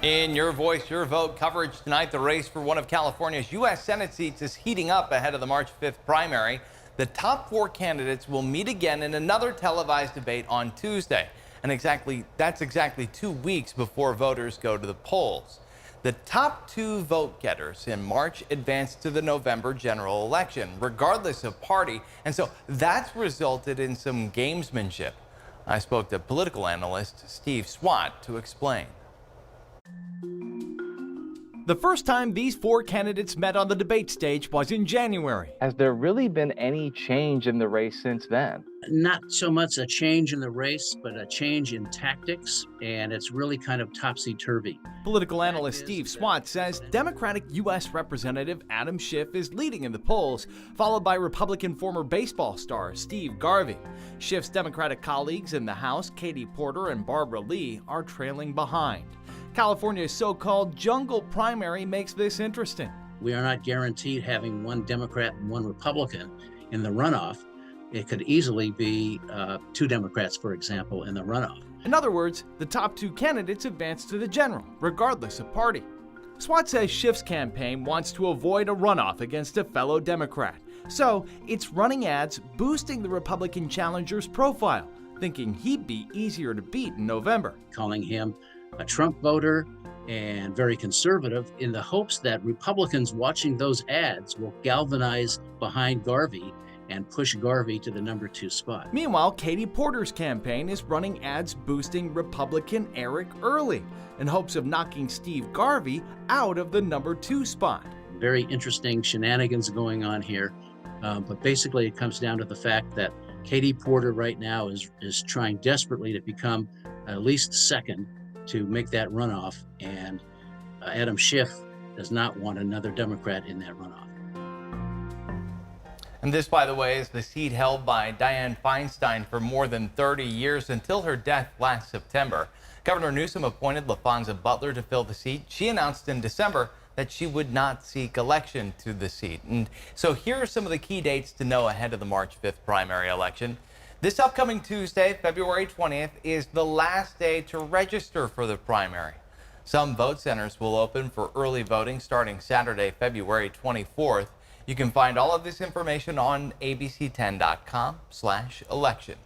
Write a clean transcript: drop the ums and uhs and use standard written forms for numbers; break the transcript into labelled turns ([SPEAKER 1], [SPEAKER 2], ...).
[SPEAKER 1] In Your Voice, Your Vote coverage tonight, the race for one of California's U.S. Senate seats is heating up ahead of the March 5th primary. The top four candidates will meet again in another televised debate on Tuesday. And that's exactly 2 weeks before voters go to the polls. The top two vote getters in March advance to the November general election, regardless of party. And so that's resulted in some gamesmanship. I spoke to political analyst Steve Swatt to explain.
[SPEAKER 2] The first time these four candidates met on the debate stage was in January.
[SPEAKER 3] Has there really been any change in the race since then?
[SPEAKER 4] Not so much a change in the race, but a change in tactics, and it's really kind of topsy-turvy.
[SPEAKER 2] Political analyst Steve Swatt says Democratic U.S. Representative Adam Schiff is leading in the polls, followed by Republican former baseball star Steve Garvey. Schiff's Democratic colleagues in the House, Katie Porter and Barbara Lee, are trailing behind. California's so-called jungle primary makes this interesting.
[SPEAKER 4] We are not guaranteed having one Democrat and one Republican in the runoff. It could easily be two Democrats, for example, in the runoff.
[SPEAKER 2] In other words, the top two candidates advance to the general, regardless of party. Swatt says Schiff's campaign wants to avoid a runoff against a fellow Democrat. So it's running ads boosting the Republican challenger's profile, thinking he'd be easier to beat in November.
[SPEAKER 4] Calling him a Trump voter and very conservative in the hopes that Republicans watching those ads will galvanize behind Garvey and push Garvey to the number 2 spot.
[SPEAKER 2] Meanwhile, Katie Porter's campaign is running ads boosting Republican Eric Early in hopes of knocking Steve Garvey out of the number 2 spot.
[SPEAKER 4] Very interesting shenanigans going on here, but basically it comes down to the fact that Katie Porter right now is trying desperately to become at least second to make that runoff, and Adam Schiff does not want another Democrat in that runoff.
[SPEAKER 1] And this, by the way, is the seat held by Dianne Feinstein for more than 30 years until her death last September. Governor Newsom appointed LaFonza Butler to fill the seat. She announced in December that she would not seek election to the seat. And so here are some of the key dates to know ahead of the March 5th primary election. This upcoming Tuesday, February 20th, is the last day to register for the primary. Some vote centers will open for early voting starting Saturday, February 24th. You can find all of this information on abc10.com/election.